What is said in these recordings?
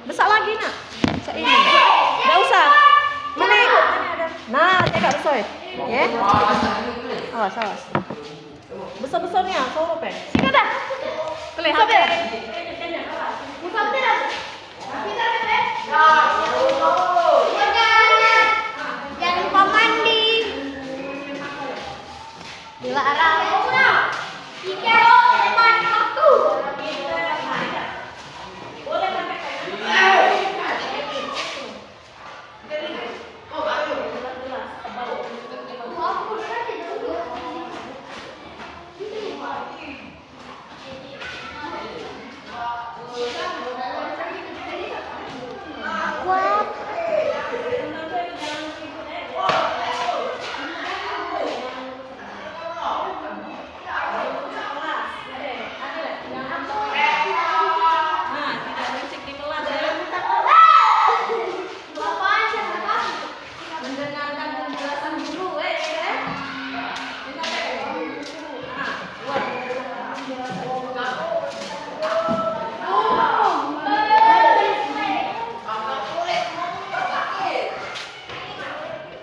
Besar lagi nak. Besar ini. Enggak usah. Mana? Nah, tidak besar. Ya. Awas, awas. Besar-besarnya, sorop ya. Sini dah. Kelihatan. Buka tidak. Kita deh. Jangan lupa mandi. Dilarang. Tiga, empat, satu.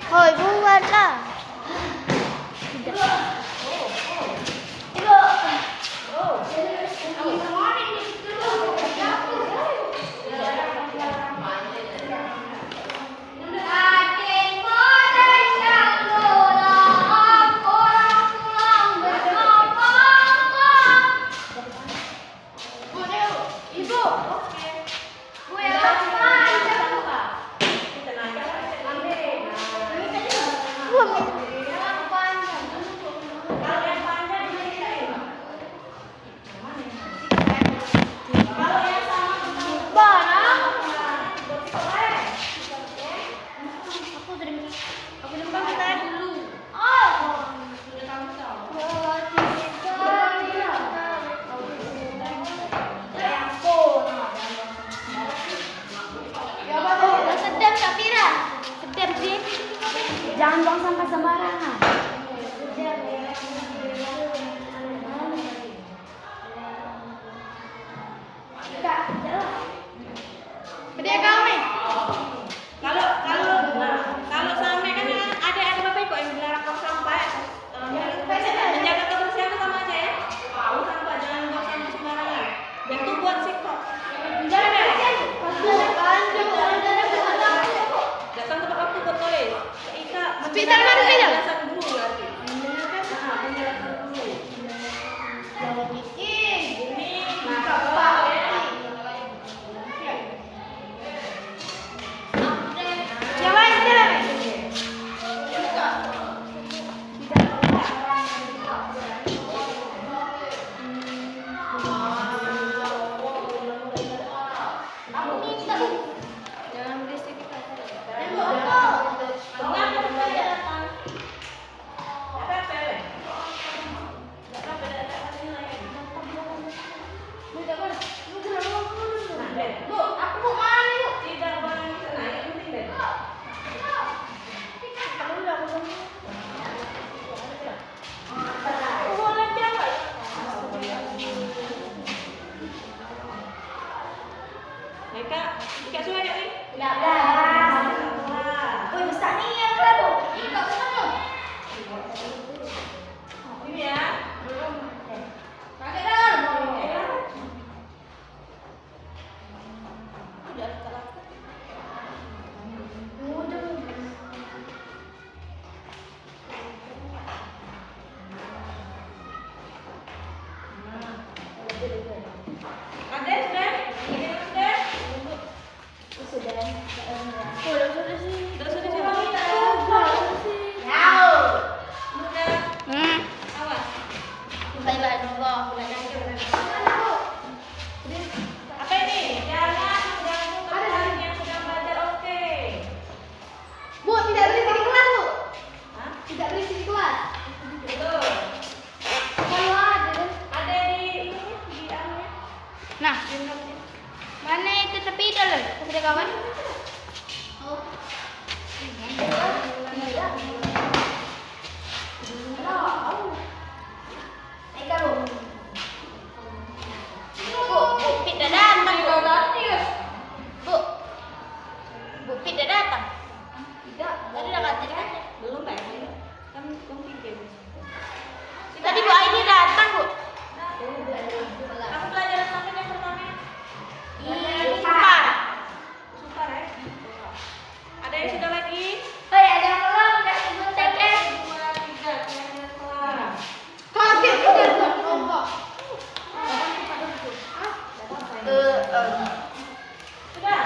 Thôi buat lah. Jangan buang sampah sembarangan. Gede kami. Kalau sampai kan ada bapak ibu yang dilarang buang sampah. Menjaga kebersihan sama aja ya. Buang sampah, jangan buang sampah sembarangan. Dan tuh buat sih kok. Datang tempat waktu buat tulis. Hospital mana hospital? Penjelasan dulu berarti. Penjelasan dulu. Jangan bikin. Ini apa? Yang lain tidak. Aku minta. Jangan berisik. Ika sudah ya nih? Tidak. Oh, besar nih yang kelapa. Ika sana. Ini ya. Pakai dah. Udah kelapa. Nah, mana itu tepi dulu? Sudah kawan? Oh. Bu, tidak datang. Bu, Sudah.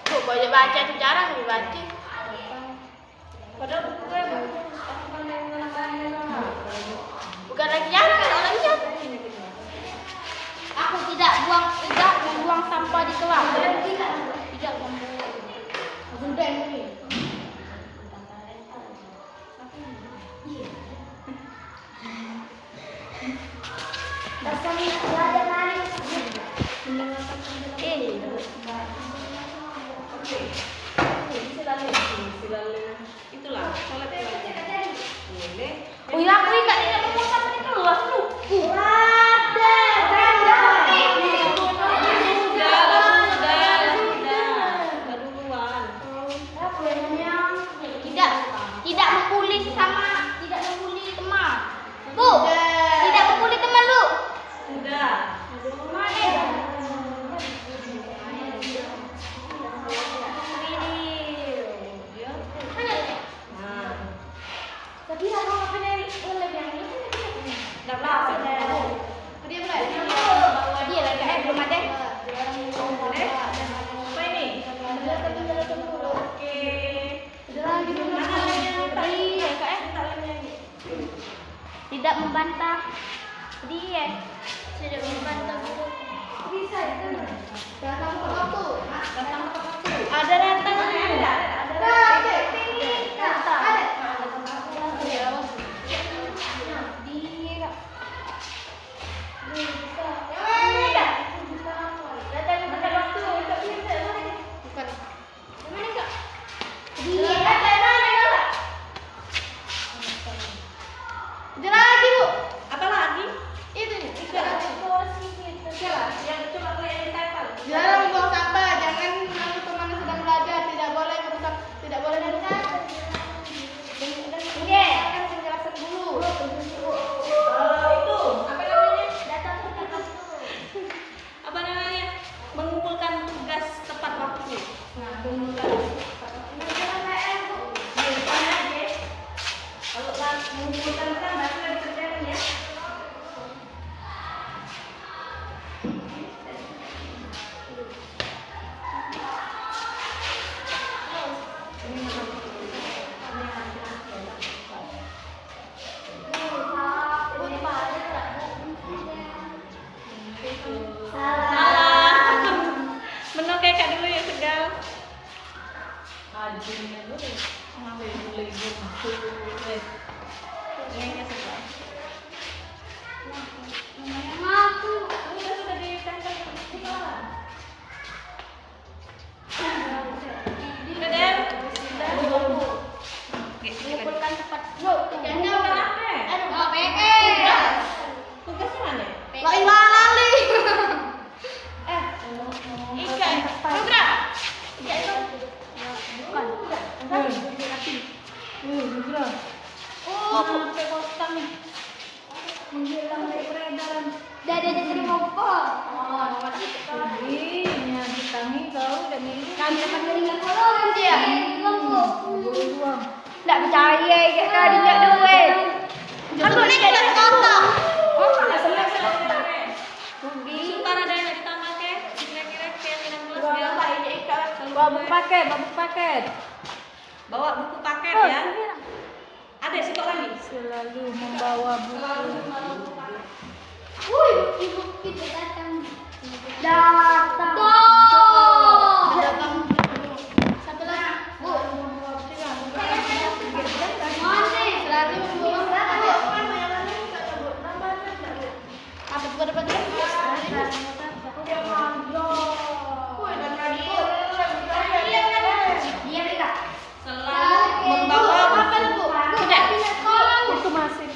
Bu, banyak baca tuh jarang dibaca. Padahal buku gue Bukan lagi jarang, orang lihat. Aku tidak membuang sampah di kelas. Tidak membuang. Sudah ini. Dasarnya ada lari. itulah sholat boleh. Oh ya, aku tidak membuang sampah di kelas lu. Tidak membuli teman. Bu, tidak membuli teman lu. Sudah. Tadi aku ngapain lebih yang ini? Enggak apa-apa. Dia belum. Dia lagi belum ada. Apa ini? Oke. Tidak membantah. Dia tidak membantah. Bisa itu. Datang ke waktu. Ada rentang. Ada. Apa lagi? Jarang buang sampah, jangan nanti teman sedang belajar, tidak boleh merusak, tidak boleh merusak. Iya, akan penjelasan dulu. Itu apa namanya? Mengumpulkan tugas tepat waktu. Nah, mengumpulkan kalau mengumpulkan kan berarti lagi kerjaan ya. Menokek dulu ya Segal. Ajunya dulu. Ngambil dulu ibu. Ini Segal. Ngaku. Sudah ditempel di kepala. Sudah deh. Mengumpulkan tepat. Yuk, Ini apa? aduh, PE. Tugasnya mana? Lali. Ika. Bukan. Oh, Sampai kostam nih. menghilang dari peredaran. Dada terima upah. Ini ditangi kau dan ini. Kami dapat keringat kolongan dia. Tidak percaya kayak kali tak duit. Aku ni jadi kotor. Oh, senang. Sumpah ada yang ditambah ke? Kira-kira kayak 16 ya. Bawa buku paket. Bawa buku paket ya. Ada sih kok lagi. Selalu membawa buku. Wih, ibu kita datang. Datang. Satu lagi. Bu. Selalu membawa apa buku dapat Selalu membawa apa bu? Sudah. Itu masih.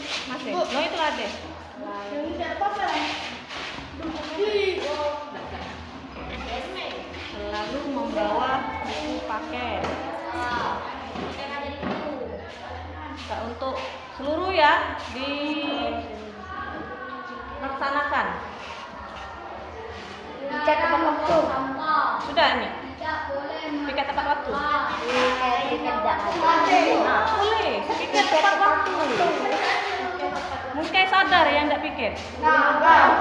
Lo itu ada. Yang tidak apa-apa. Selalu membawa buku paket. Nah, untuk seluruh ya dilaksanakan. Cek tepat waktu. Sudah nih. Tidak boleh. Piket tepat waktu. Tidak. pikir tepat waktu. Mungkin sadar yang enggak pikir. Nah, ada.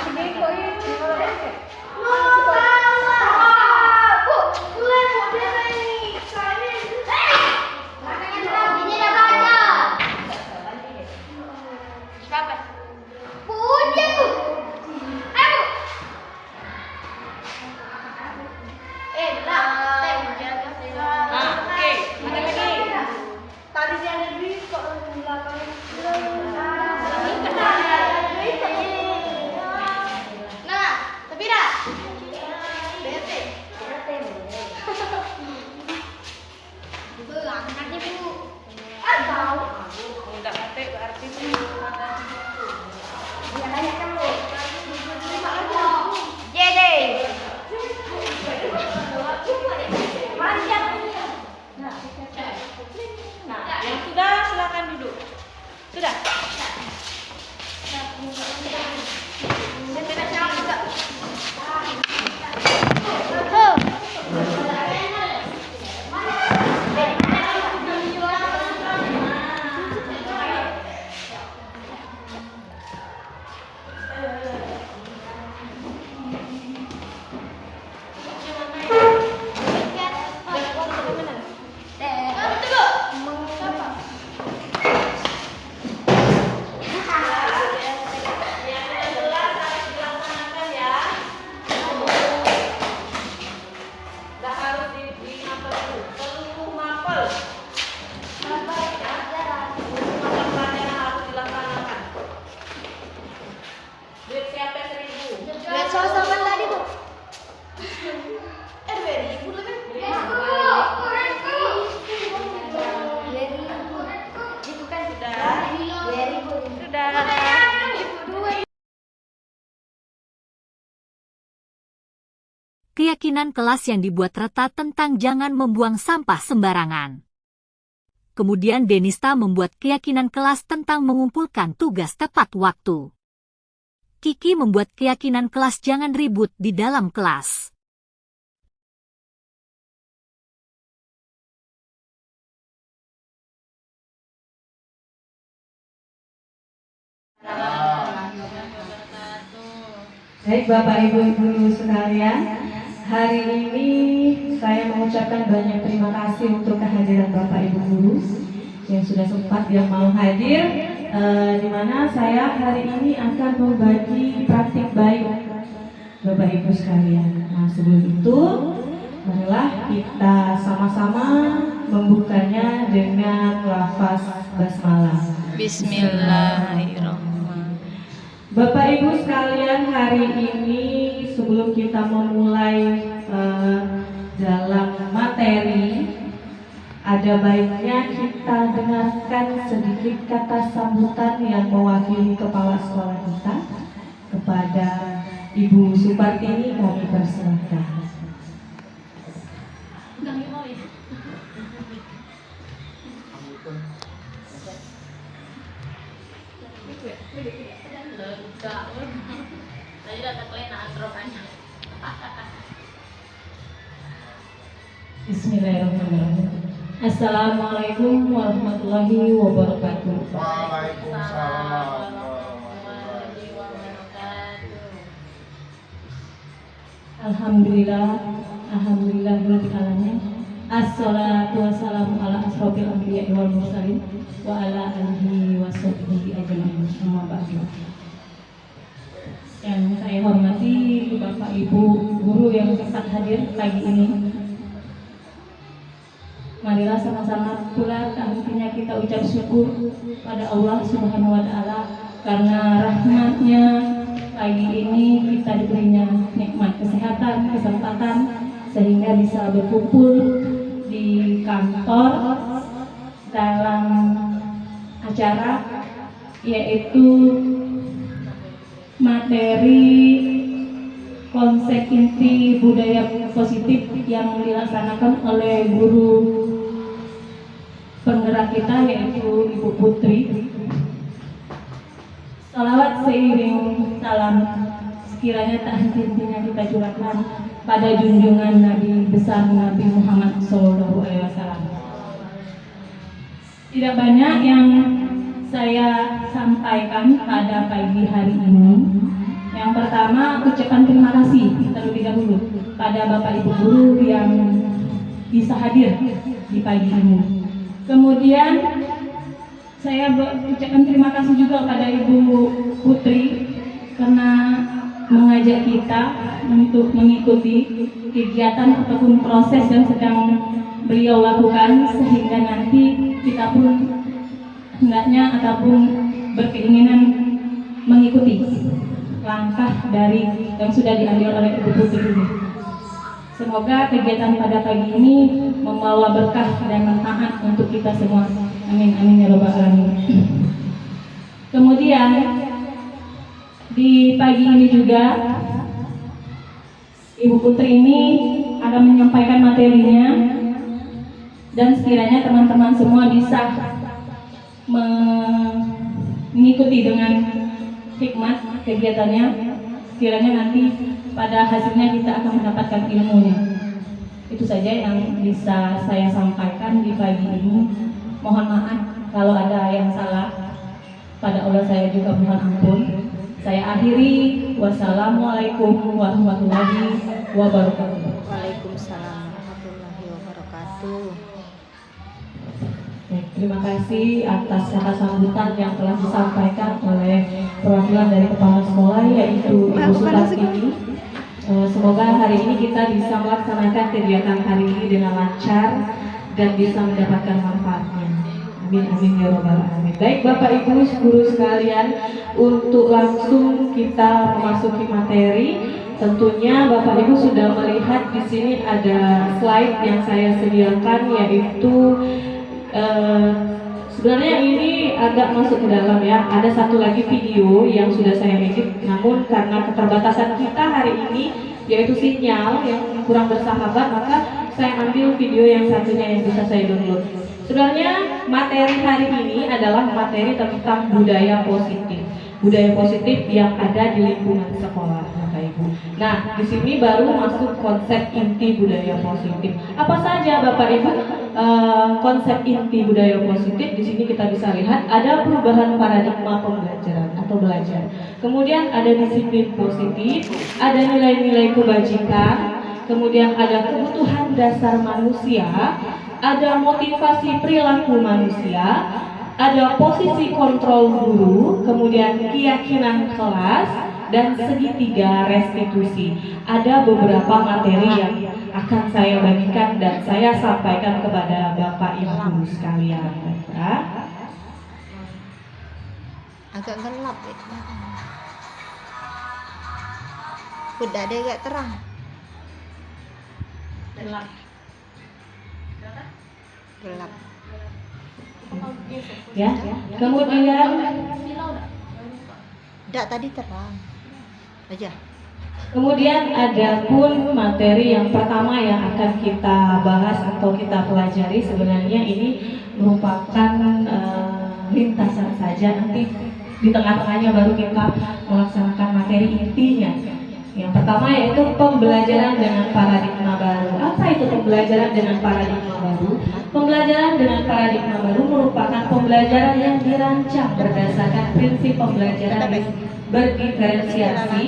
Ini kok ini kalau pikir. Bu, mulai model ini. Ini dah banyak. Siapa? Bu, dia tu. Ayo. Lah. Oke. Mana lagi? Tadi dia ada duit kok belakang. Nah, tapi dah. Bete. Belang nanti Bu. Tahu. Enggak ngerti berarti Ya nanya kamu. Jadi. Panjang. Nah, yang sudah silakan duduk. Sudah. Keyakinan kelas yang dibuat Reta tentang jangan membuang sampah sembarangan. Kemudian Denista membuat keyakinan kelas tentang mengumpulkan tugas tepat waktu. Kiki membuat keyakinan kelas jangan ribut di dalam kelas. Baik Bapak Ibu Guru sekalian, hari ini saya mengucapkan banyak terima kasih untuk kehadiran Bapak Ibu Guru yang sudah sempat yang mau hadir, di mana saya hari ini akan membagi praktik baik Bapak Ibu sekalian. Nah sebelum itu, marilah kita sama-sama membukanya dengan lafaz basmalah. Bismillahirrahmanirrahim. Bapak Ibu sekalian, hari ini sebelum kita memulai dalam materi, ada baiknya kita dengarkan sedikit kata sambutan yang mewakili kepala sekolah kita kepada Ibu Supartini. Kami persilahkan. Bismillahirrahmanirrahim. Assalamualaikum warahmatullahi wabarakatuh. Waalaikumsalam. Alhamdulillah, alhamdulillahirabbil alamin. Assalatu wassalamu ala asrofil anbiya'i wal mursalin wa ala alihi washabbihi ajmain. Amma ba'du. Yang saya hormati Bapak Ibu guru yang sempat hadir pagi ini. Marilah sama-sama pula hentinya kita ucap syukur pada Allah Subhanahu wa taala karena rahmatnya pagi ini kita diberinya nikmat kesehatan, kesempatan sehingga bisa berkumpul di kantor dalam acara yaitu materi konsep inti budaya positif yang dilaksanakan oleh guru penggerak kita yaitu Ibu Putri. Salawat seiring salam sekiranya tak henti-hentinya kita curahkan pada junjungan Nabi besar Nabi Muhammad SAW. Tidak banyak yang saya sampaikan pada pagi hari ini. Yang pertama, ucapan terima kasih terlebih dahulu pada Bapak Ibu guru yang bisa hadir di pagi ini. Kemudian saya ucapkan terima kasih juga pada Ibu Putri karena mengajak kita untuk mengikuti kegiatan ataupun proses yang sedang beliau lakukan, sehingga nanti kita pun hendaknya ataupun berkeinginan mengikuti langkah dari yang sudah diambil oleh Ibu Putri ini. Semoga kegiatan pada pagi ini membawa berkah dan manfaat untuk kita semua. Amin, amin ya rabbal alamin. Kemudian di pagi ini juga Ibu Putri ini akan menyampaikan materinya, dan sekiranya teman-teman semua bisa mengikuti dengan hikmat kegiatannya, sekiranya nanti pada hasilnya kita akan mendapatkan ilmunya. Itu saja yang bisa saya sampaikan di pagi ini. Mohon maaf kalau ada yang salah, pada Allah saya juga mohon ampun. Saya akhiri, wassalamualaikum warahmatullahi wabarakatuh. Waalaikumsalam warahmatullahi wabarakatuh. Terima kasih atas kata sambutan yang telah disampaikan oleh perwakilan dari kepala sekolah, yaitu Ibu Sutartini. Semoga hari ini kita bisa melaksanakan kegiatan hari ini dengan lancar dan bisa mendapatkan manfaatnya. Amin, amin ya rabbal alamin. Baik Bapak Ibu guru sekalian, untuk langsung kita memasuki materi, tentunya Bapak Ibu sudah melihat di sini ada slide yang saya sediakan, yaitu sebenarnya ini agak masuk ke dalam ya. Ada satu lagi video yang sudah saya edit, namun karena keterbatasan kita hari ini yaitu sinyal yang kurang bersahabat, maka saya ambil video yang satunya yang bisa saya download. Sebenarnya materi hari ini adalah materi tentang budaya positif. Budaya positif yang ada di lingkungan sekolah, Bapak Ibu. Nah, di sini baru masuk konsep inti budaya positif. Apa saja Bapak Ibu konsep inti budaya positif? Di sini kita bisa lihat ada perubahan paradigma pembelajaran atau belajar. Kemudian ada disiplin positif, ada nilai-nilai kebajikan, kemudian ada kebutuhan dasar manusia, ada motivasi perilaku manusia, ada posisi kontrol guru, kemudian keyakinan kelas, dan segitiga restitusi. Ada beberapa materi yang akan saya bagikan dan saya sampaikan kepada Bapak Ibu sekalian. Agak gelap ya. Udah ada agak terang. Gelap. Gelap. Ya. Kemudian Enggak, tadi terang. Aja. Kemudian ada pun materi yang pertama yang akan kita bahas atau kita pelajari. Sebenarnya ini merupakan lintasan saja, nanti di tengah-tengahnya baru kita melaksanakan materi intinya. Yang pertama yaitu pembelajaran dengan paradigma baru. Apa itu pembelajaran dengan paradigma baru? Pembelajaran dengan paradigma baru merupakan pembelajaran yang dirancang berdasarkan prinsip pembelajaran berdiferensiasi,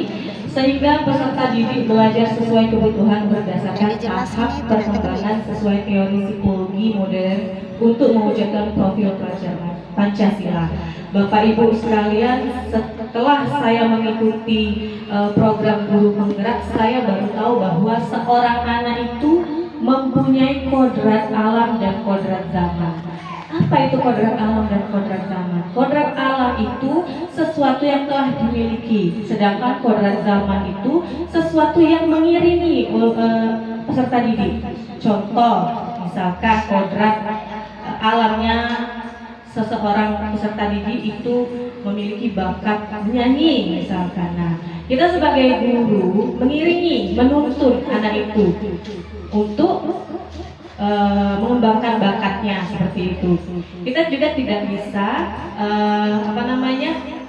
sehingga peserta didik belajar sesuai kebutuhan berdasarkan tahap perkembangan sesuai teori psikologi modern untuk mewujudkan profil pelajar Pancasila. Bapak Ibu sekalian, setelah saya mengikuti program Guru Penggerak, saya baru tahu bahwa seorang anak itu mempunyai kodrat alam dan kodrat zaman. Apa itu kodrat alam dan kodrat zaman? Kodrat alam itu sesuatu yang telah dimiliki, sedangkan kodrat zaman itu sesuatu yang mengiringi peserta didik. Contoh, misalkan kodrat alamnya seseorang peserta didik itu memiliki bakat menyanyi misalkan. Nah, kita sebagai guru mengiringi, menuntun anak itu untuk mengembangkan bakatnya seperti itu. Kita juga tidak bisa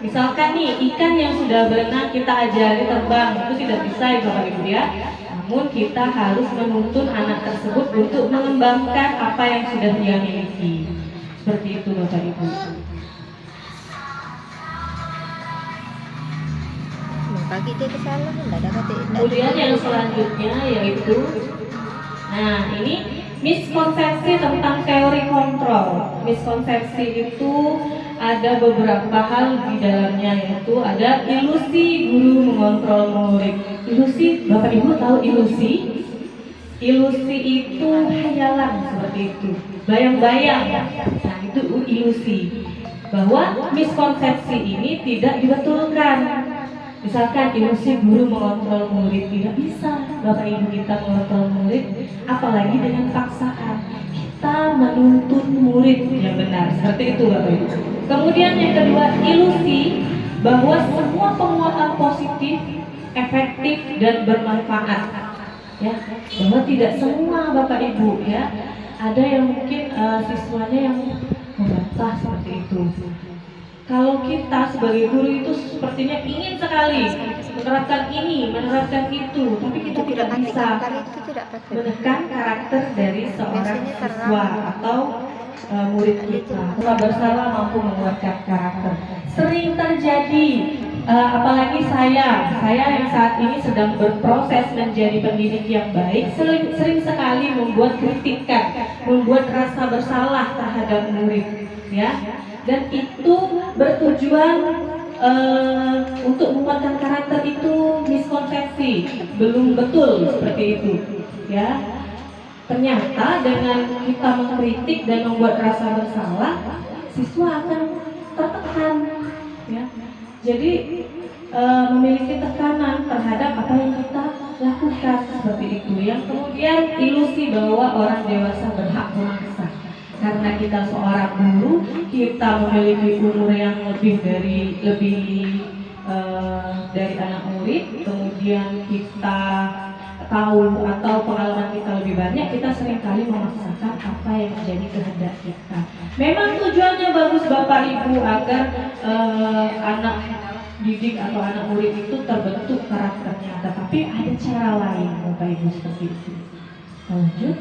misalkan nih ikan yang sudah berenang kita ajari terbang, itu tidak bisa ya Bapak Ibu ya. Namun kita harus menuntun anak tersebut untuk mengembangkan apa yang sudah dia miliki. Seperti itu Bapak Ibu. Pagi dia kesalahan, enggak ada kata. Kemudian yang selanjutnya yaitu, nah ini miskonsepsi tentang teori kontrol. Miskonsepsi itu ada beberapa hal di dalamnya, yaitu ada ilusi guru mengontrol murid. Ilusi, Bapak Ibu tahu ilusi? Ilusi itu hayalan seperti itu, bayang-bayang. Nah itu ilusi. Bahwa miskonsepsi ini tidak dibetulkan. Misalkan ilusi guru mengontrol murid, tidak bisa Bapak Ibu kita mengontrol murid, apalagi dengan paksaan. Kita menuntut murid yang benar, seperti itu Bapak Ibu. Kemudian yang kedua, ilusi bahwa semua penguatan positif, efektif dan bermanfaat. Ya, bahwa tidak semua Bapak Ibu ya, ada yang mungkin siswanya yang membantah seperti itu. Kalau kita sebagai guru itu sepertinya ingin sekali menerapkan ini, menerapkan itu, tapi kita tidak bisa menekan karakter dari seorang siswa atau murid kita. Rasa bersalah mampu menguatkan karakter. Sering terjadi, apalagi saya yang saat ini sedang berproses menjadi pendidik yang baik, sering sekali membuat kritikan, membuat rasa bersalah terhadap murid, ya. Dan itu bertujuan untuk menguatkan karakter, itu miskonsepsi, belum betul seperti itu, ya. Ternyata dengan kita mengkritik dan membuat rasa bersalah, siswa akan tertekan, ya. Jadi memiliki tekanan terhadap apa yang kita lakukan seperti itu. Yang kemudian ilusi bahwa orang dewasa berhak memaksa. Karena kita seorang guru, kita memiliki umur yang lebih dari anak murid, kemudian kita tahu atau pengalaman kita lebih banyak, kita seringkali memaksakan apa yang menjadi kehendak kita. Memang tujuannya bagus Bapak Ibu agar anak didik atau anak murid itu terbentuk karakternya, tetapi ada cara lain Bapak Ibu seperti itu. Lanjut.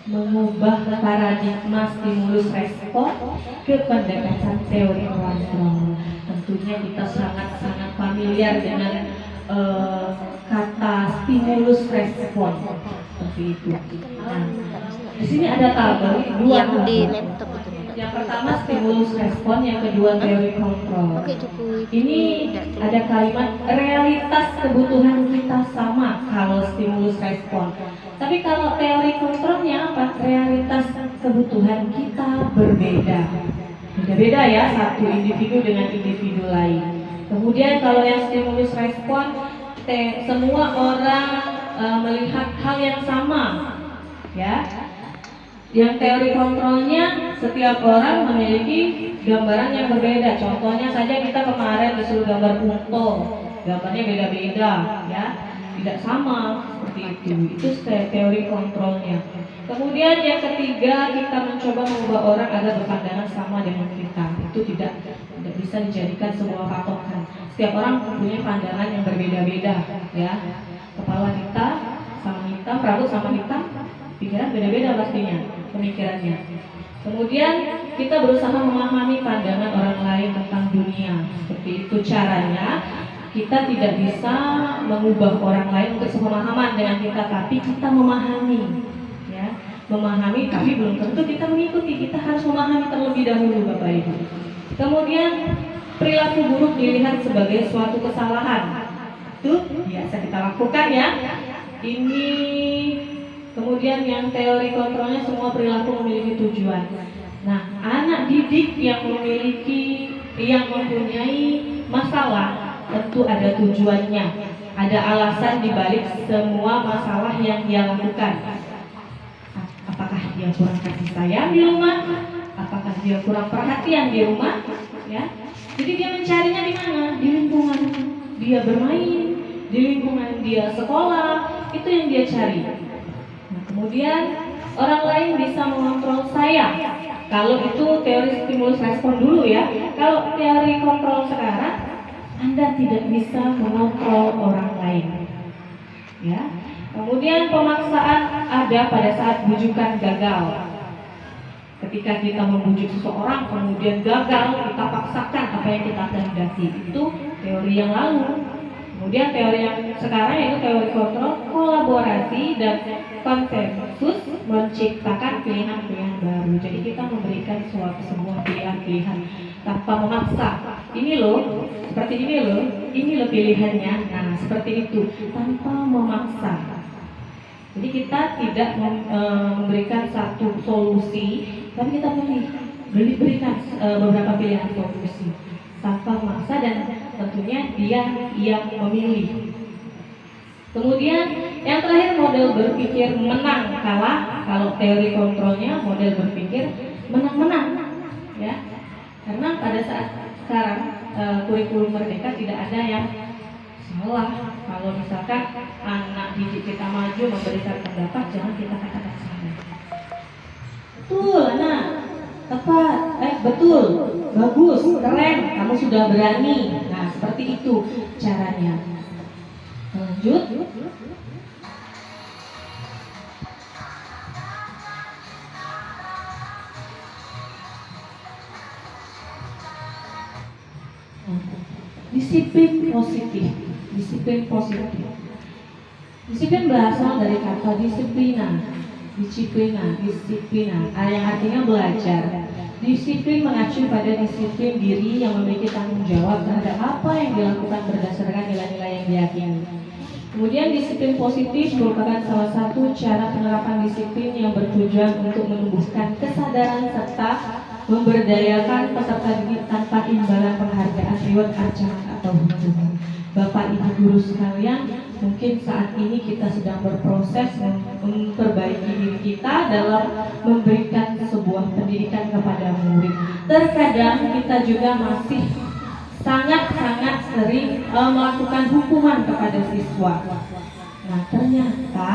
Mengubah paradigma stimulus respon ke pendekatan teori kontrol. Tentunya kita sangat-sangat familiar dengan kata stimulus respon seperti itu. Nah, di sini ada tabel dua yang di tabel. laptop itu. Yang pertama stimulus respon, yang kedua teori kontrol. Ini ada kalimat realitas kebutuhan kita sama kalau stimulus respon. Tapi kalau teori kontrolnya apa? Realitas kebutuhan kita berbeda. Beda-beda ya, satu individu dengan individu lain. Kemudian kalau yang stimulus respon, semua orang melihat hal yang sama, ya. Yang teori kontrolnya, setiap orang memiliki gambaran yang berbeda. Contohnya saja kita kemarin disuruh gambar punto, gambarnya beda-beda, ya, tidak sama seperti itu. Itu teori kontrolnya. Kemudian yang ketiga, kita mencoba mengubah orang agar berpandangan sama dengan kita. Itu tidak bisa dijadikan sebuah patokan. Setiap orang mempunyai pandangan yang berbeda-beda, ya. Kepala kita sama hitam, rambut sama hitam, pikiran beda-beda pastinya pemikirannya. Kemudian kita berusaha memahami pandangan orang lain tentang dunia. Seperti itu caranya. Kita tidak bisa mengubah orang lain untuk sepemahaman dengan kita, tapi kita memahami, ya. Memahami, tapi belum tentu kita mengikuti. Kita harus memahami terlebih dahulu, Bapak Ibu. Kemudian perilaku buruk dilihat sebagai suatu kesalahan. Itu biasa kita lakukan, ya. Ini kemudian yang teori kontrolnya, semua perilaku memiliki tujuan. Nah, anak didik yang mempunyai masalah tentu ada tujuannya, ada alasan dibalik semua masalah yang dia lakukan. Apakah dia kurang kasih sayang di rumah? Apakah dia kurang perhatian di rumah? Ya, jadi dia mencarinya di mana? Di lingkungan dia bermain, di lingkungan dia sekolah, itu yang dia cari. Kemudian orang lain bisa mengontrol saya. Kalau itu teori stimulus respon dulu, ya. Kalau teori kontrol sekarang, Anda tidak bisa mengontrol orang lain. Ya. Kemudian pemaksaan ada pada saat bujukan gagal. Ketika kita membujuk seseorang kemudian gagal, kita paksakan apa yang kita kehendaki. Itu teori yang lalu. Kemudian teori yang sekarang yaitu teori kontrol, kolaborasi dan konsensus menciptakan pilihan-pilihan baru. Jadi kita memberikan sebuah pilihan-pilihan tanpa memaksa. Ini loh, seperti ini loh pilihannya. Nah, seperti itu tanpa memaksa. Jadi kita tidak memberikan satu solusi, tapi kita berikan beberapa pilihan solusi tanpa memaksa dan tentunya dia yang memilih. Kemudian yang terakhir model berpikir menang kalah. Kalau teori kontrolnya model berpikir menang-menang, ya. Karena pada saat sekarang kurikulum merdeka tidak ada yang salah. Kalau misalkan anak didik kita maju memberikan pendapat, jangan kita katakan salah. Betul, anak, tepat, betul, bagus, keren, kamu sudah berani. Nah, seperti itu caranya. Lanjut. Disiplin positif. Disiplin positif. Disiplin berasal dari kata disiplina, yang artinya belajar. Disiplin mengacu pada disiplin diri yang memiliki tanggung jawab terhadap apa yang dilakukan berdasarkan nilai-nilai yang diyakini. Kemudian disiplin positif merupakan salah satu cara penerapan disiplin yang bertujuan untuk menumbuhkan kesadaran serta memberdayakan peserta didik tanpa imbalan penghargaan, reward, ancaman atau hukuman. Bapak Ibu guru sekalian, mungkin saat ini kita sedang berproses memperbaiki diri kita dalam memberikan sebuah pendidikan kepada murid. Terkadang kita juga masih sangat-sangat sering melakukan hukuman kepada siswa. Nah, ternyata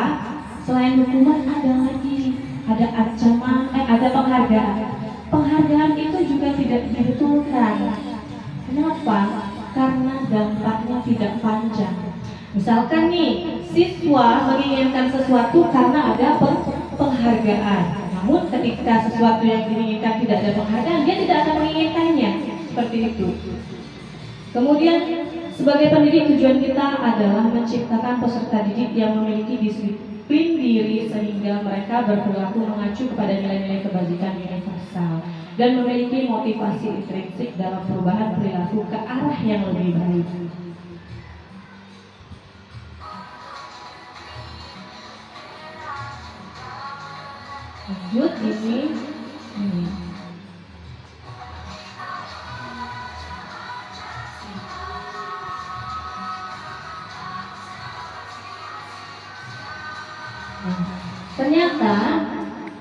selain hukuman ada ancaman, ada penghargaan. Penghargaan itu juga tidak dibetulkan. Kenapa? Karena dampaknya tidak panjang. Misalkan nih, siswa menginginkan sesuatu karena ada penghargaan. Namun ketika sesuatu yang diinginkan tidak ada penghargaan, dia tidak akan menginginkannya. Seperti itu. Kemudian sebagai pendidik tujuan kita adalah menciptakan peserta didik yang memiliki disiplin diri sehingga mereka berperilaku mengacu kepada nilai-nilai kebajikan universal dan memiliki motivasi intrinsik dalam perubahan perilaku ke arah yang lebih baik. Lanjut ini. Ternyata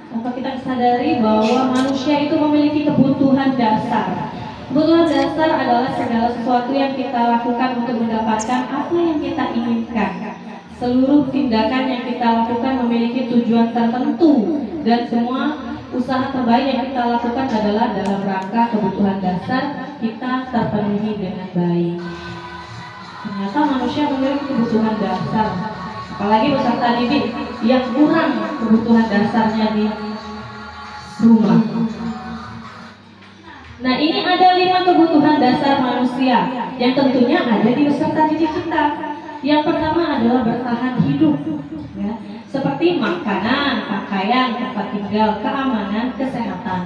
tanpa kita sadari bahwa manusia itu memiliki kebutuhan dasar. Kebutuhan dasar adalah segala sesuatu yang kita lakukan untuk mendapatkan apa yang kita inginkan. Seluruh tindakan yang kita lakukan memiliki tujuan tertentu dan semua usaha terbaik yang kita lakukan adalah dalam rangka kebutuhan dasar kita terpenuhi dengan baik. Ternyata manusia memiliki kebutuhan dasar. Apalagi peserta didik yang kurang kebutuhan dasarnya di rumah. Nah, ini ada 5 kebutuhan dasar manusia yang tentunya ada di peserta didik kita. Yang pertama adalah bertahan hidup, ya, seperti makanan, pakaian, tempat tinggal, keamanan, kesehatan.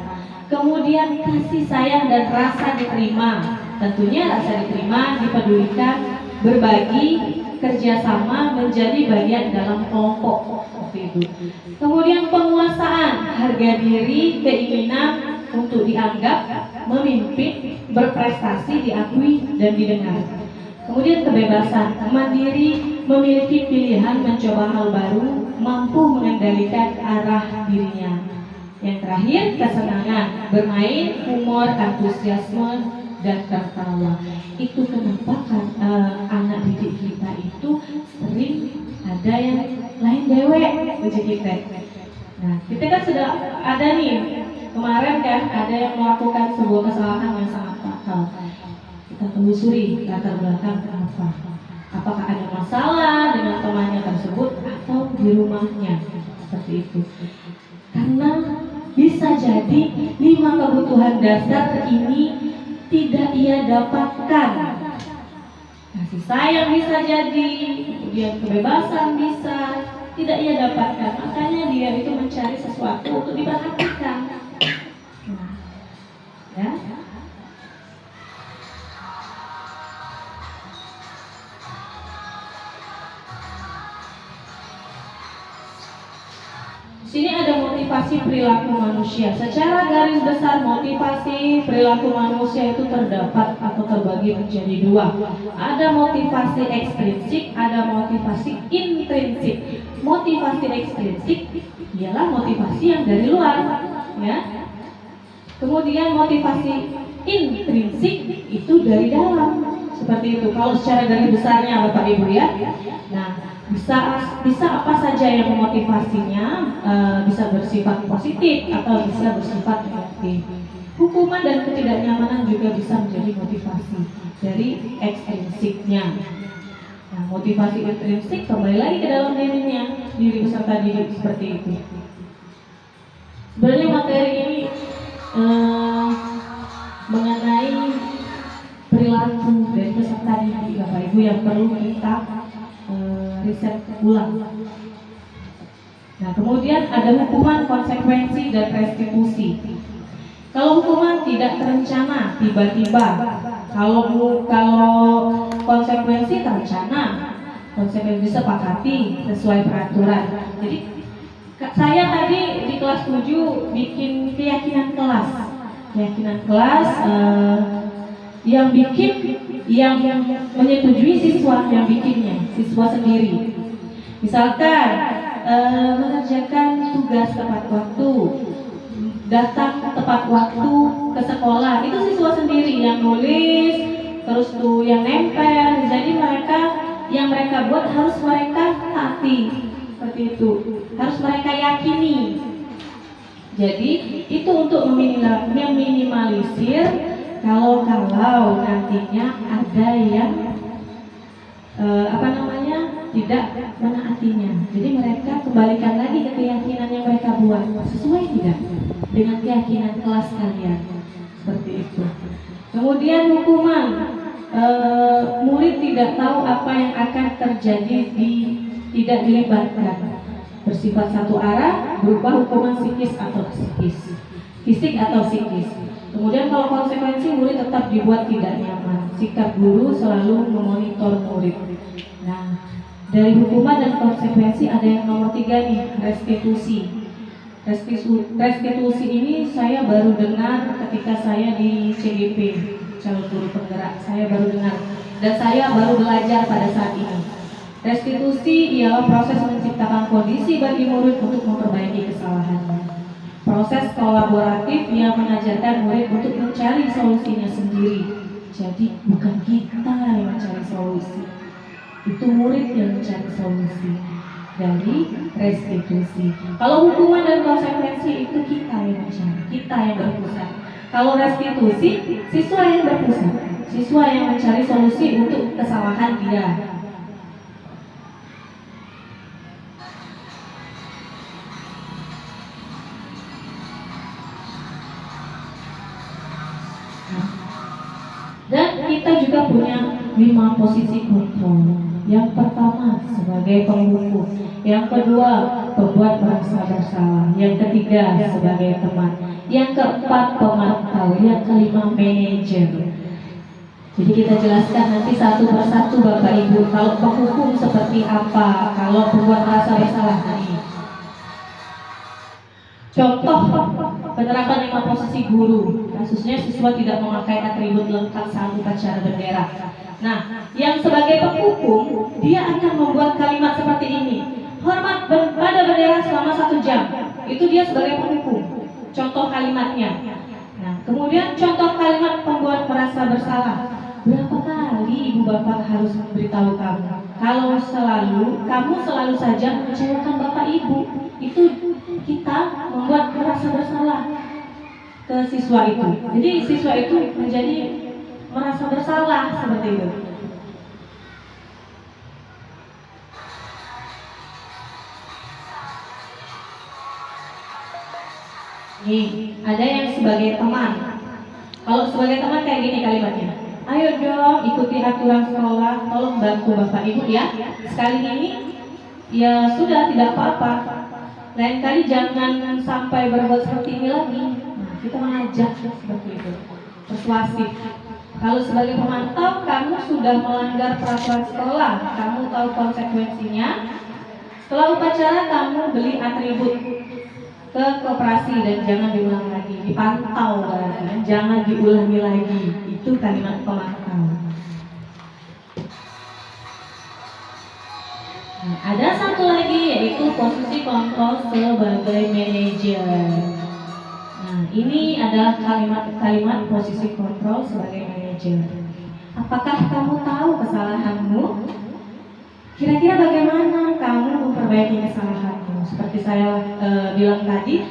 Kemudian kasih sayang dan rasa diterima. Tentunya rasa diterima, dipedulikan, berbagi, kerjasama, menjadi bagian dalam kelompok. Kemudian penguasaan, harga diri, keinginan untuk dianggap, memimpin, berprestasi, diakui dan didengar. Kemudian kebebasan, mandiri, memiliki pilihan, mencoba hal baru, mampu mengendalikan arah dirinya. Yang terakhir, kesenangan, bermain, humor, antusiasme, dan tertawa. Itu kenapa anak didik kita itu sering ada yang lain dewek uji kita. Nah, kita kan sudah ada nih kemarin kan ada yang melakukan sebuah kesalahan yang sangat fatal. Kita telusuri latar belakang kenapa. Apakah ada masalah dengan temannya tersebut atau di rumahnya, seperti itu. Karena bisa jadi 5 kebutuhan dasar ini tidak ia dapatkan. Kasih sayang bisa jadi, kemudian kebebasan bisa tidak ia dapatkan. Makanya dia itu mencari sesuatu untuk diperhatikan. Ya. Sini ada motivasi perilaku manusia. Secara garis besar motivasi perilaku manusia itu terdapat atau terbagi menjadi 2. Ada motivasi ekstrinsik, ada motivasi intrinsik. Motivasi ekstrinsik ialah motivasi yang dari luar, ya. Kemudian motivasi intrinsik itu dari dalam. Seperti itu. Kalau secara garis besarnya Bapak Ibu ya. Nah, bisa apa saja yang memotivasinya, bisa bersifat positif atau bisa bersifat negatif. Hukuman dan ketidaknyamanan juga bisa menjadi motivasi dari ekstrinsiknya. Nah, motivasi intrinsik kembali lagi ke dalam diri peserta didik seperti itu. Sebenarnya materi ini mengenai perilaku dari peserta didik Bapak Ibu yang perlu kita riset ulang. Nah, kemudian ada hukuman, konsekuensi, dan restitusi. Kalau hukuman tidak terencana, tiba-tiba. Kalau konsekuensi terencana, konsekuensi disepakati sesuai peraturan. Jadi saya tadi di kelas 7 bikin keyakinan kelas. Keyakinan kelas yang menyetujui siswa yang bikinnya, siswa sendiri. Misalkan mengerjakan tugas tepat waktu, datang tepat waktu ke sekolah, itu siswa sendiri yang nulis, terus tuh yang nempel. Jadi yang mereka buat harus mereka taati, seperti itu, harus mereka yakini. Jadi itu untuk meminimalisir kalau nantinya ada yang tidak menaatinya. Jadi mereka kembalikan lagi ke keyakinan yang mereka buat, sesuai tidak dengan keyakinan kelas kalian, seperti itu. Kemudian hukuman, murid tidak tahu apa yang akan terjadi tidak dilibatkan, bersifat satu arah, berupa hukuman psikis atau fisik atau psikis. Kemudian kalau konsekuensi, murid tetap dibuat tidak nyaman. Sikap guru selalu memonitor murid. Nah, dari hukuman dan konsekuensi ada yang nomor 3 nih, restitusi. Restitusi ini saya baru dengar ketika saya di CGP, calon guru penggerak. Saya baru dengar dan saya baru belajar pada saat ini. Restitusi ialah proses menciptakan kondisi bagi murid untuk memperbaiki kesalahannya. Proses kolaboratif yang mengajarkan murid untuk mencari solusinya sendiri. Jadi bukan kita yang mencari solusi, itu murid yang mencari solusi dari restitusi. Kalau hukuman dan konsekuensi itu kita yang mencari, kita yang berpusat. Kalau restitusi, siswa yang berpusat, siswa yang mencari solusi untuk kesalahan dia. Dan kita juga punya 5 posisi kontrol. Yang pertama sebagai penghukum, yang kedua pembuat merasa bersalah, yang ketiga sebagai teman, yang keempat pemantau, yang kelima manajer. Jadi kita jelaskan nanti satu persatu Bapak Ibu, kalau penghukum seperti apa, kalau pembuat merasa bersalah tadi. Contoh penerapan 5 posisi guru, kasusnya siswa tidak memakai atribut lengkap saat upacara bendera. Nah, yang sebagai penghukum, dia akan membuat kalimat seperti ini: hormat pada bendera selama 1 jam. Itu dia sebagai penghukum. Contoh kalimatnya. Nah, kemudian contoh kalimat pembuat merasa bersalah. Berapa kali ibu bapak harus memberitahu kamu? Kalau kamu selalu saja mengecewakan bapak ibu. Itu kita membuat merasa bersalah ke siswa itu. Jadi siswa itu menjadi merasa bersalah seperti itu. Nih, ada yang sebagai teman. Kalau sebagai teman kayak gini kalimatnya. Ayo dong ikuti aturan sekolah, tolong bantu Bapak Ibu ya. Sekali ini ya sudah tidak apa-apa. Lain kali jangan sampai berbuat seperti ini lagi. Nah, kita mengajak seperti itu. Persuasif. Kalau sebagai pemantau kamu sudah melanggar peraturan sekolah, kamu tahu konsekuensinya. Setelah upacara kamu beli atribut ke koperasi dan jangan diulang lagi, dipantau kan, jangan diulangi lagi. Itu kalimat pemantau. Nah, ada satu lagi yaitu posisi kontrol sebagai manajer. Nah, ini adalah kalimat-kalimat posisi kontrol sebagai manajer. Apakah kamu tahu kesalahanmu? Kira-kira bagaimana kamu memperbaiki kesalahanmu? Seperti saya bilang tadi,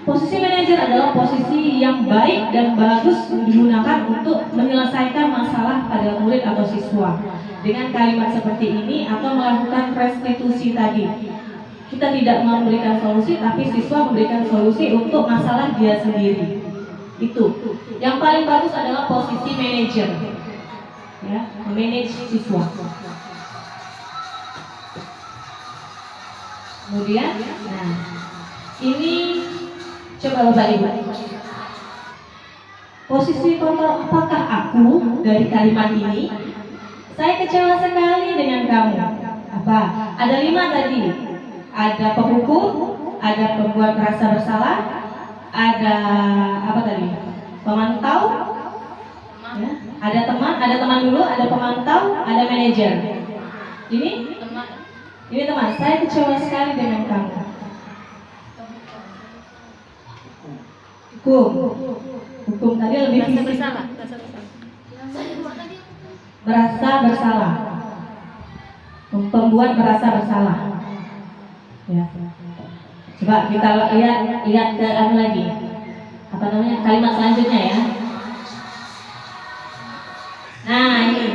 posisi manajer adalah posisi yang baik dan bagus digunakan untuk menyelesaikan masalah pada murid atau siswa. Dengan kalimat seperti ini atau melakukan restitusi tadi, kita tidak memberikan solusi, tapi siswa memberikan solusi untuk masalah dia sendiri. Itu yang paling bagus adalah posisi manajer, ya, memanage siswa. Kemudian, nah, ini coba Bapak Ibu. Posisi kontrol, apakah aku dari kalimat ini? Saya kecewa sekali dengan kamu. Apa? Ada 5 tadi. Ada penghukum, ada pembuat merasa bersalah, ada apa tadi? Pemantau, ya, ada teman dulu, ada pemantau, ada manajer. Ini teman, saya kecewa sekali dengan kamu. Hukum tadi lebih fisik. Merasa bersalah. Pembuat merasa bersalah. Ya. Coba kita lihat ke anu lagi. Apa namanya? Kalimat selanjutnya ya. Nah, ini.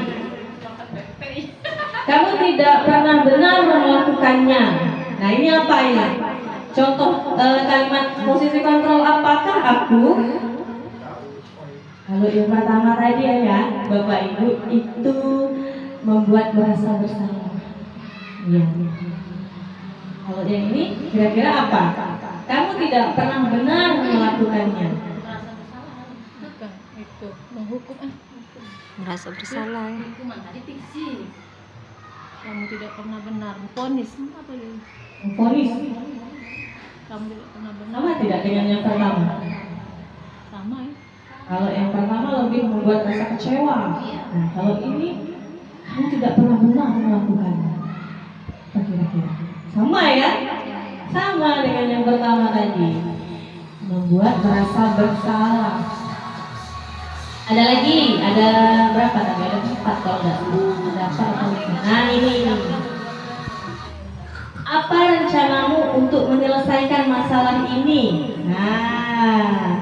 Kamu tidak pernah benar melakukannya. Nah, ini apa ini? Contoh kalimat posisi kontrol, apakah aku? Kalau yang pertama tadi ya, Bapak Ibu, itu membuat merasa bersalah. Ya. Kalau yang ini kira-kira apa? Kamu tidak pernah benar melakukannya. Itu menghukum Merasa bersalah. hukuman tadi fiksi. Kamu tidak pernah benar, vonis apa ya? Vonis. Kamu tidak pernah benar. Sama tidak dengan yang pertama? Sama ya. Kalau yang pertama lebih membuat rasa kecewa. Nah, kalau ini kamu tidak pernah benar melakukannya. Apa kira-kira? Sama ya? Sama dengan yang pertama tadi. Membuat merasa bersalah. Ada lagi, ada berapa tadi? Ada 4 kalau enggak. Ada apa? Nah, ini. Apa rencanamu untuk menyelesaikan masalah ini? Nah,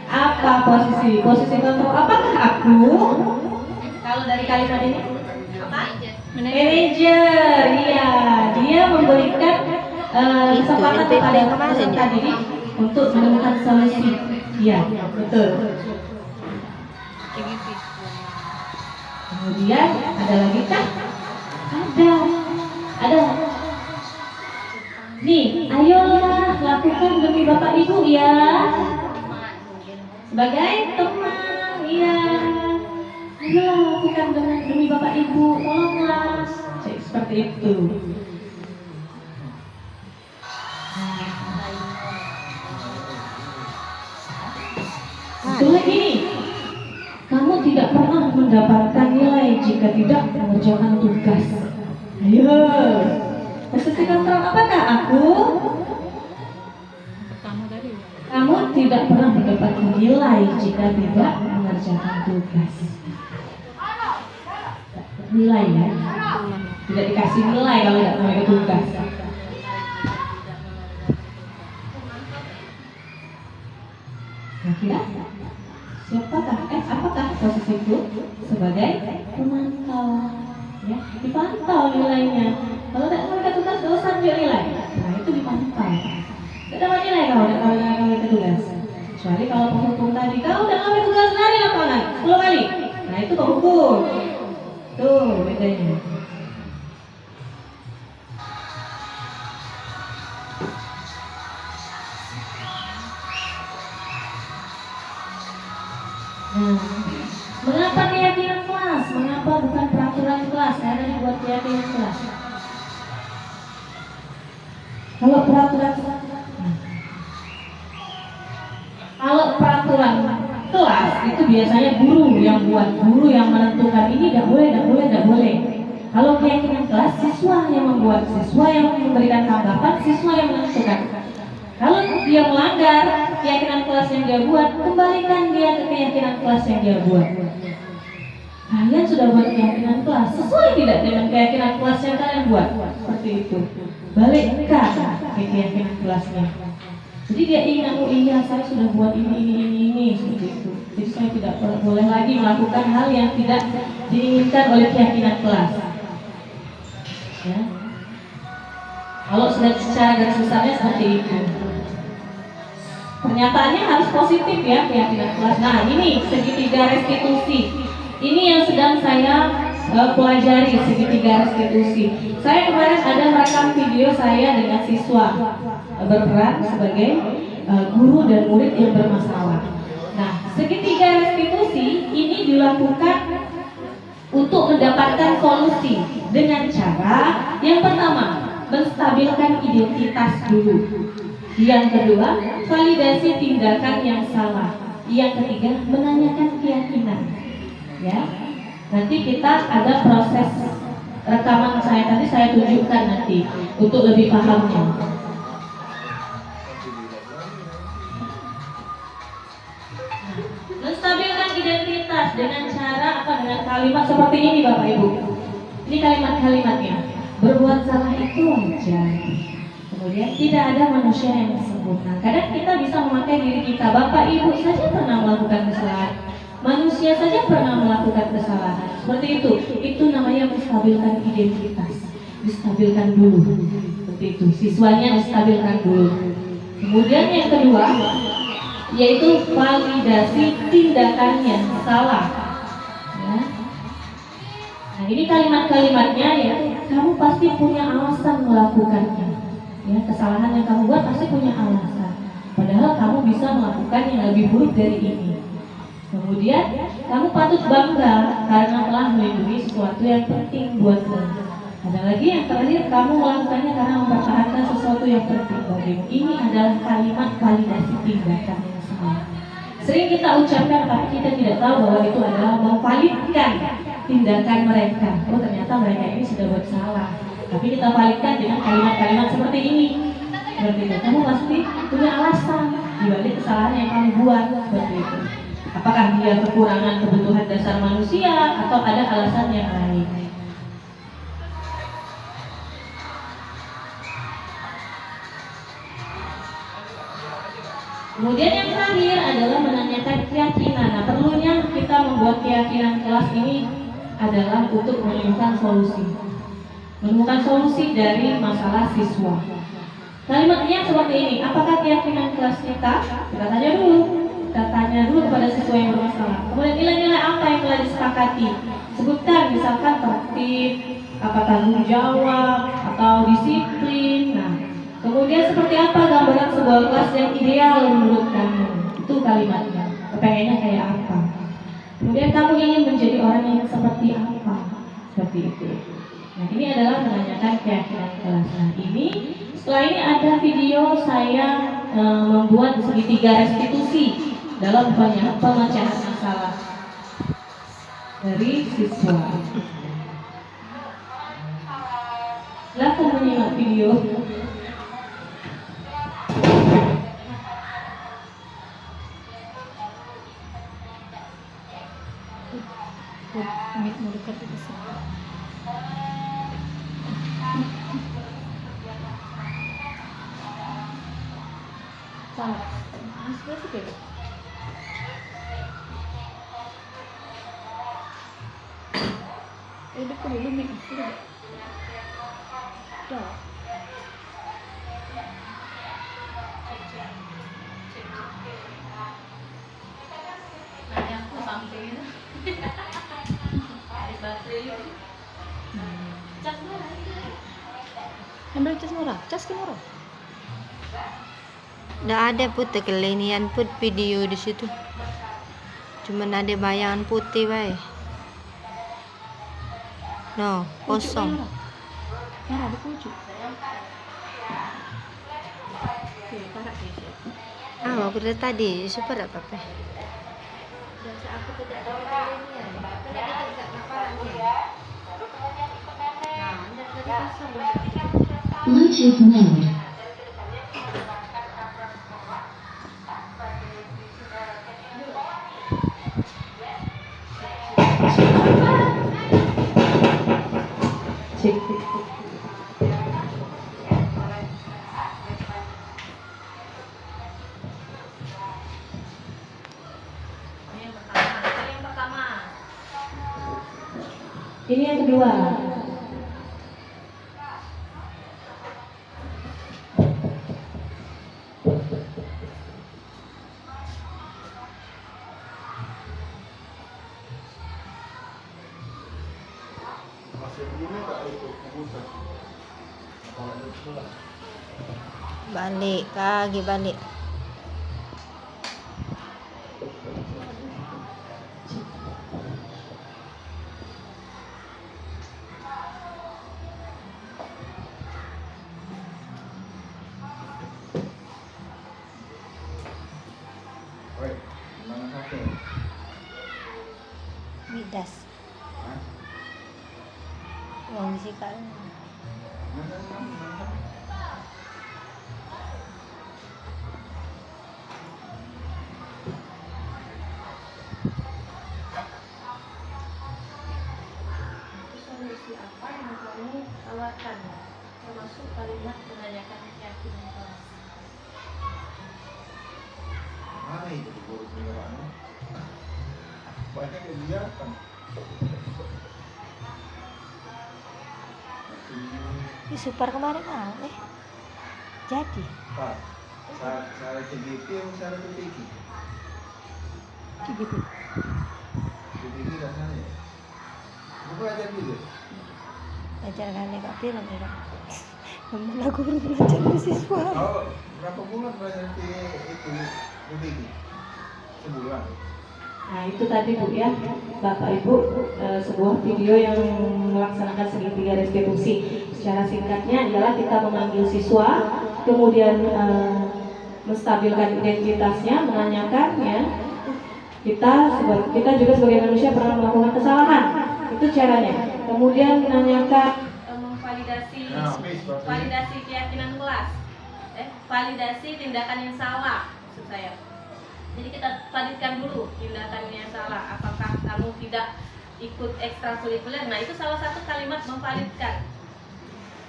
apa posisi kontrol? Apakah aku? Kalau dari kalimat ini apa? Manajer, iya, dia memberikan kesempatan kepada peserta didik untuk menemukan solusi. Iya, betul. Kemudian ada lagi kah? Ada. Nih, ayolah lakukan demi Bapak Ibu ya. Sebagai teman, iya. Ayolah lakukan demi Bapak Ibu, tolonglah. Seperti itu. Satu lagi nih. Kamu tidak pernah mendapatkan nilai jika tidak mengerjakan tugas. Ayo. Posisi kontrol, apakah aku? Kamu tadi. Kamu tidak pernah mendapatkan nilai jika tidak mengerjakan tugas. Nilai ya? Tidak dikasih nilai kalau tidak mengerjakan tugas. Kira-kira siapakah? Apakah posisiku? dipantau nilainya. Kalau tidak mereka tugas dosa juga nilai. Nah itu dipantau. Tidak dapat nilai kau tidak kau tugas. Kecuali kalau penghukum tadi kau udah ngambil tugas lari lapangan 10 kali. Nah itu penghukum. Tuh bedanya. Nah, mengapa keyakinan kelas? Mengapa bukan peraturan kelas? Saya tadi buat keyakinan kelas. Kalau peraturan kelas itu biasanya guru yang buat, guru yang menentukan ini tidak boleh. Kalau keyakinan kelas, siswa yang membuat, siswa yang memberikan tanggapan, siswa yang menentukan. Kalau dia melanggar keyakinan kelas yang dia buat, kembalikan dia ke keyakinan kelas yang dia buat. Kalian sudah buat keyakinan kelas, sesuai tidak dengan keyakinan kelas yang kalian buat? Seperti itu. Balikkan ke keyakinan kelasnya. Jadi dia ingat, oh iya saya sudah buat ini, seperti itu. Jadi saya tidak boleh lagi melakukan hal yang tidak diinginkan oleh keyakinan kelas. Ya. Kalau sudah secara garis besarnya seperti itu. Pernyataannya harus positif ya keyakinan kelas. Nah ini segitiga restitusi. Ini yang sedang saya pelajari, segitiga restitusi. Saya kemarin ada merekam video saya dengan siswa berperan sebagai guru dan murid yang bermasalah. Nah segitiga restitusi ini dilakukan untuk mendapatkan solusi dengan cara yang pertama menstabilkan identitas dulu. Yang kedua, validasi tindakan yang salah. Yang ketiga, menanyakan keyakinan. Ya, nanti kita ada proses rekaman saya tadi saya tunjukkan nanti untuk lebih pahamnya. Menstabilkan identitas dengan cara apa? Dengan kalimat seperti ini, Bapak Ibu. Ini kalimat-kalimatnya. Berbuat salah itu wajar. Kemudian tidak ada manusia yang sempurna. Kadang kita bisa memakai diri kita. Bapak Ibu saja pernah melakukan kesalahan. Manusia saja pernah melakukan kesalahan. Seperti itu. Itu namanya menstabilkan identitas. Distabilkan dulu. Seperti itu. Siswanya distabilkan dulu. Kemudian yang kedua, yaitu validasi tindakan yang salah. Ya. Nah ini kalimat-kalimatnya ya. Kamu pasti punya alasan melakukannya. Ya, kesalahan yang kamu buat pasti punya alasan. Padahal kamu bisa melakukan yang lebih buruk dari ini. Kemudian kamu patut bangga karena telah melindungi sesuatu yang penting buatmu. Ada lagi yang terakhir, kamu melakukannya karena mempertahankan sesuatu yang penting bagimu. Ini adalah kalimat validasi tindakan yang salah. Sering kita ucapkan tapi kita tidak tahu bahwa itu adalah memvalidkan tindakan mereka. Oh ternyata mereka ini sudah buat salah. Tapi kita validkan dengan kalimat-kalimat seperti ini. Seperti itu. Kamu pasti punya alasan dibalik kesalahan yang kamu buat. Seperti itu. Apakah dia kekurangan kebutuhan dasar manusia atau ada alasan yang lain? Kemudian yang terakhir adalah menanyakan keyakinan. Nah, perlunya kita membuat keyakinan kelas ini adalah untuk menemukan solusi. Menemukan solusi dari masalah siswa. Kalimatnya seperti ini. Apakah keyakinan kelas kita? Kita tanya dulu. Kita tanya dulu kepada siswa yang bermasalah. Kemudian nilai-nilai apa yang telah disepakati? Sebutkan misalkan tertib, apa tanggung jawab, atau disiplin. Nah, kemudian seperti apa gambaran sebuah kelas yang ideal menurut kamu? Itu kalimatnya. Kepengennya kayak apa? Kemudian kamu ingin menjadi orang yang seperti apa? Seperti itu. Nah ini adalah menanyakan keyakinan kelas. Nah ini setelah ini ada video saya membuat segitiga restitusi dalam pemecahan masalah dari siswa. Silakan menyimak video. Mau dekat ke sini. Salah. Masih sih. Udah. Aku dulu mik. Udah. Nanti aku samping itu. Ada baterai. Cas murah. Ambil cas murah, cas ke murah. Nggak ada putih kelinian put video di situ. Cuman ada bayangan putih bae. No, kosong. Merah di pucuk. Oke, tarik ya. Ah, aku dari tadi super apa apa. Aku tidak tahu kelinian. Karena kita tidak laparannya. Nah, anda tadi pasang. Bluetooth mode. Cek. Ini yang kedua. Masih begini tak ikut komputer. Kalau itu sebelah. Balik, kaki balik. Woi, mana satu? Bidas. Hah? Uang sikal. Mana? Solusi apa yang kamu tawarkan? Termasuk kalimat menanyakan keyakinan kelas. Mana itu di guru penyerahannya? Banyak yang dibiarkan. Ini super kemarin jadi. Pak, saya CGP atau saya PTG? CGP. PTG rasanya ya? Aku belajar juga. Belajar kali kak film ya kak. Namun aku baru belajar mahasiswa. Kau berapa bulan belajar itu PTG? Sebulan. Nah itu tadi Bu ya, Bapak Ibu, sebuah video yang melaksanakan segitiga restitusi. Secara singkatnya adalah kita memanggil siswa, kemudian menstabilkan identitasnya, menanyakannya. Kita juga sebagai manusia pernah melakukan kesalahan, itu caranya. Kemudian menanyakan Memvalidasi Nah, validasi keyakinan kelas. Validasi tindakan yang salah maksud saya. Jadi kita validkan dulu tindakan yang salah. Apakah kamu tidak ikut ekstrakurikuler? Nah itu salah satu kalimat memvalidkan.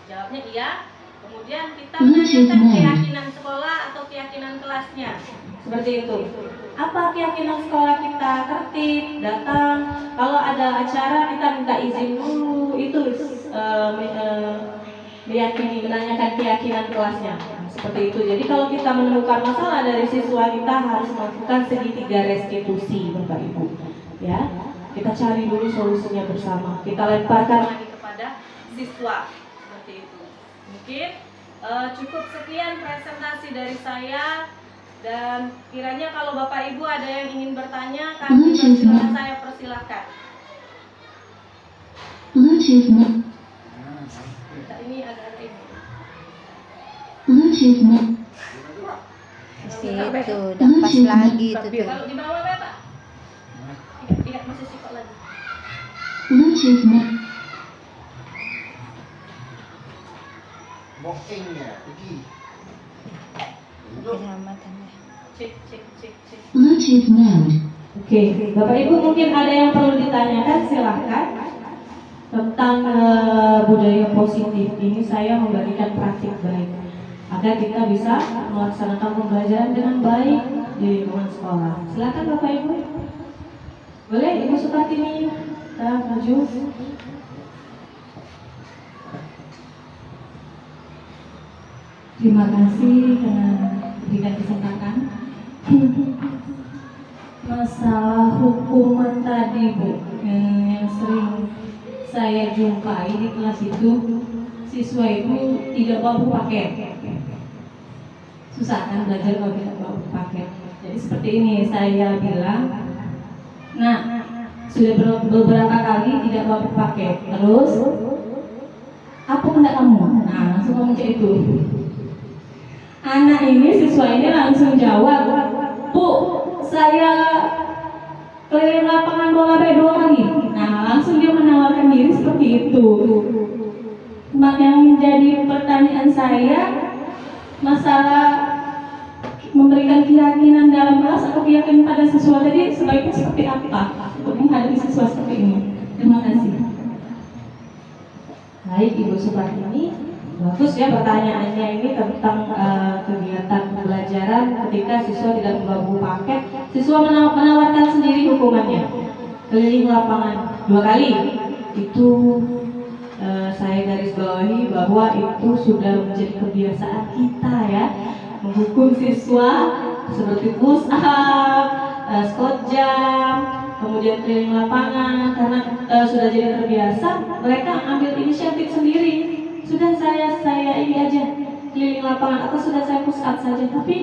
Jawabnya iya. Kemudian kita menanyakan keyakinan sekolah atau keyakinan kelasnya. seperti itu. Apa keyakinan sekolah kita? Tertib, datang. Kalau ada acara kita minta izin dulu. Itu meyakini, menanyakan keyakinan kelasnya. Seperti itu. Jadi kalau kita menemukan masalah dari siswa, kita harus melakukan segitiga restitusi, Bapak Ibu. Ya, kita cari dulu solusinya bersama. Kita lemparkan Lagi kepada siswa seperti itu. Mungkin cukup sekian presentasi dari saya. Dan kiranya kalau Bapak Ibu ada yang ingin bertanya, kami saya persilahkan. Bluetooth mode. Ini agak ini. Bluetooth mode. Situ, udah pas lagi itu tuh. Kalau di bawah Bapak, ingat masih sifat lagi. Bluetooth mode. Mockingnya, pergi. Keselamatan. Cek. Bluetooth mode. Oke, Bapak Ibu mungkin ada yang perlu ditanyakan, silahkan. Tentang budaya positif ini saya memberikan praktik baik agar kita bisa melaksanakan pembelajaran dengan baik di lingkungan sekolah. Silakan Bapak Ibu. Boleh Ibu Sukartini, kita maju. Terima kasih karena diberikan kesempatan. Masalah hukuman tadi, Bu, yang sering saya jumpai di kelas itu, siswa itu tidak bawa paket. Susah kan belajar kalau tidak bawa paket. Jadi seperti ini saya bilang, nah sudah beberapa kali tidak bawa paket. Terus apa hendak kamu? Nah langsung ngomong kayak itu. Anak ini, siswa ini langsung jawab, Bu, saya keliling lapangan bola 2 kali. Nah langsung dia menawarkan diri seperti itu. Yang menjadi pertanyaan saya, masalah memberikan keyakinan dalam kelas atau keyakinan pada siswa tadi sebaiknya seperti apa untuk menghadapi siswa seperti ini? Terima kasih. Baik Ibu Supartini, bagus ya pertanyaannya ini tentang kegiatan pembelajaran ketika siswa tidak membawa buku paket. Siswa menawarkan sendiri hukumannya, keliling lapangan 2 kali. Itu saya garis bawahi bahwa itu sudah menjadi kebiasaan kita ya, menghukum siswa seperti push up, squat jump, kemudian keliling lapangan. Karena sudah jadi terbiasa, mereka ambil inisiatif sendiri. Sudah saya ini aja keliling lapangan, atau sudah saya push up saja. Tapi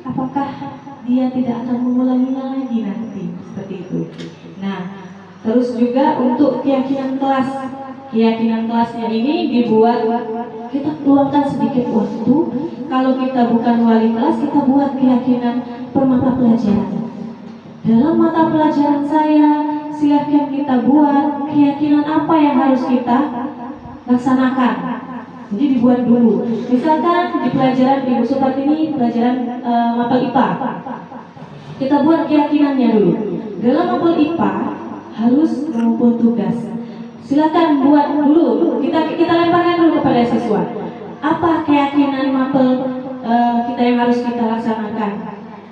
apakah dia tidak akan mengulanginya lagi nanti seperti itu? Nah, terus juga untuk keyakinan kelasnya ini dibuat, kita keluarkan sedikit waktu. Kalau kita bukan wali kelas, kita buat keyakinan per mata pelajaran. Dalam mata pelajaran saya, silahkan kita buat keyakinan apa yang harus kita laksanakan. Jadi dibuat dulu. Misalkan di pelajaran Ibu Supartini, pelajaran mapel IPA, kita buat keyakinannya dulu. Dalam mapel IPA harus mengumpul tugas. Silakan buat dulu. Kita lemparkan dulu kepada siswa. Apa keyakinan mapel kita yang harus kita laksanakan?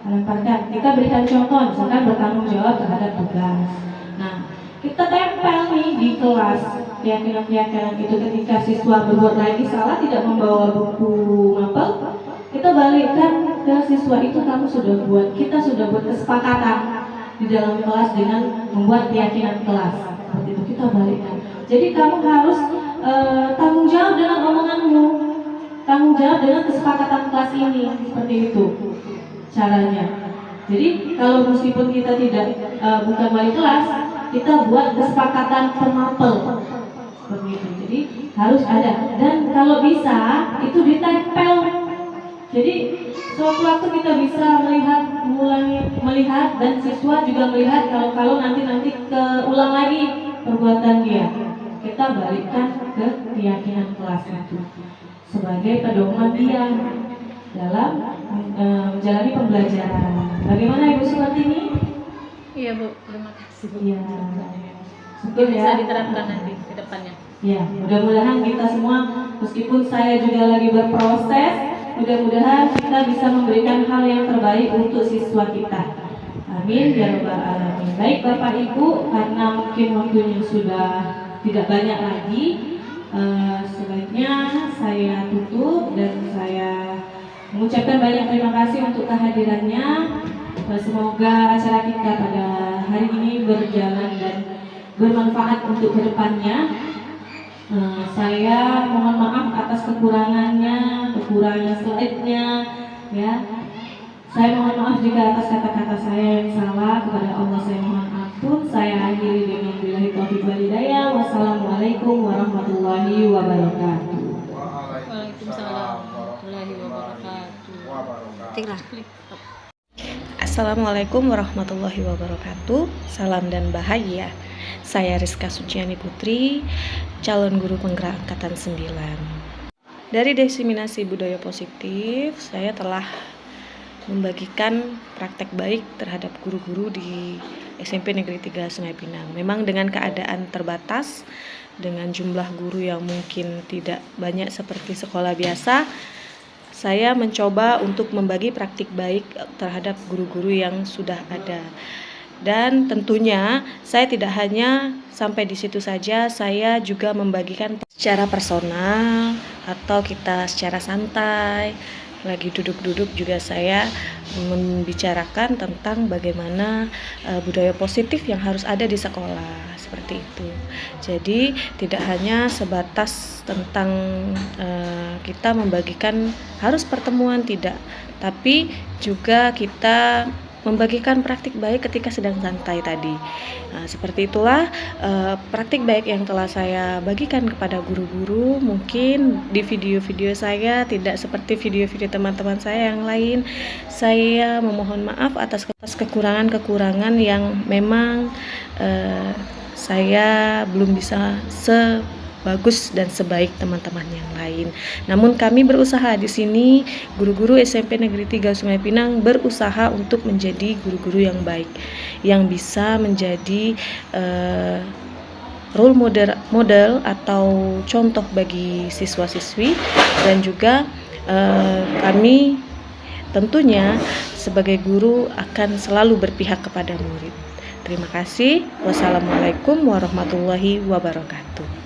Lemparkan. Kita berikan contoh, misalkan bertanggung jawab terhadap tugas. Nah, kita tempel nih di kelas keyakinan-keyakinan itu. Ketika siswa berbuat lagi salah, tidak membawa buku mapel, kita balikkan ke siswa itu. Kamu sudah buat, kita sudah buat kesepakatan di dalam kelas dengan membuat keyakinan kelas. Seperti itu kita balikkan. Jadi kamu harus tanggung jawab dengan omonganmu, tanggung jawab dengan kesepakatan kelas ini. Seperti itu caranya. Jadi kalau meskipun kita tidak bukan wali kelas, kita buat kesepakatan pemapel seperti itu. Jadi harus ada, dan kalau bisa itu ditempel. Jadi suatu waktu kita bisa melihat dan siswa juga melihat kalau nanti keulang lagi perbuatan dia, kita balikkan ke keyakinan kelas itu sebagai pedoman dia dalam menjalani pembelajaran. Bagaimana Ibu Supartini? Iya Bu, terima kasih. Iya. Mungkin bisa diterapkan nanti ke depannya. Ya, mudah-mudahan kita semua, meskipun saya juga lagi berproses, mudah-mudahan kita bisa memberikan hal yang terbaik untuk siswa kita. Amin ya rabbal alamin. Baik Bapak Ibu, karena mungkin waktunya sudah tidak banyak lagi, sebaiknya saya tutup dan saya mengucapkan banyak terima kasih untuk kehadirannya. Semoga acara kita pada hari ini berjalan dan bermanfaat untuk kedepannya. Saya mohon maaf atas kekurangan slide-nya, ya. Saya mohon maaf jika atas kata-kata saya yang salah. Kepada Allah saya mohon ampun. Saya akhiri dengan billahi taufiq wal hidayah. Wassalamualaikum warahmatullahi wabarakatuh. Waalaikumsalam warahmatullahi wabarakatuh. Assalamualaikum warahmatullahi wabarakatuh. Salam dan bahagia. Saya Rizka Suciani Putri, calon guru penggerak angkatan 9. Dari diseminasi budaya positif, saya telah membagikan praktek baik terhadap guru-guru di SMP Negeri 3 Sungai Pinang. Memang dengan keadaan terbatas, dengan jumlah guru yang mungkin tidak banyak seperti sekolah biasa, saya mencoba untuk membagi praktik baik terhadap guru-guru yang sudah ada. Dan tentunya saya tidak hanya sampai di situ saja, saya juga membagikan secara personal atau kita secara santai lagi duduk-duduk juga saya membicarakan tentang bagaimana budaya positif yang harus ada di sekolah, seperti itu. Jadi tidak hanya sebatas tentang kita membagikan harus pertemuan, tidak, tapi juga kita membagikan praktik baik ketika sedang santai tadi. Nah, seperti itulah praktik baik yang telah saya bagikan kepada guru-guru. Mungkin di video-video saya tidak seperti video-video teman-teman saya yang lain. Saya memohon maaf atas kekurangan-kekurangan yang memang saya belum bisa sebagus dan sebaik teman-teman yang lain. Namun kami berusaha di sini, guru-guru SMP Negeri 3 Sungai Pinang berusaha untuk menjadi guru-guru yang baik, yang bisa menjadi role model atau contoh bagi siswa-siswi, dan juga kami tentunya sebagai guru akan selalu berpihak kepada murid. Terima kasih. Wassalamualaikum warahmatullahi wabarakatuh.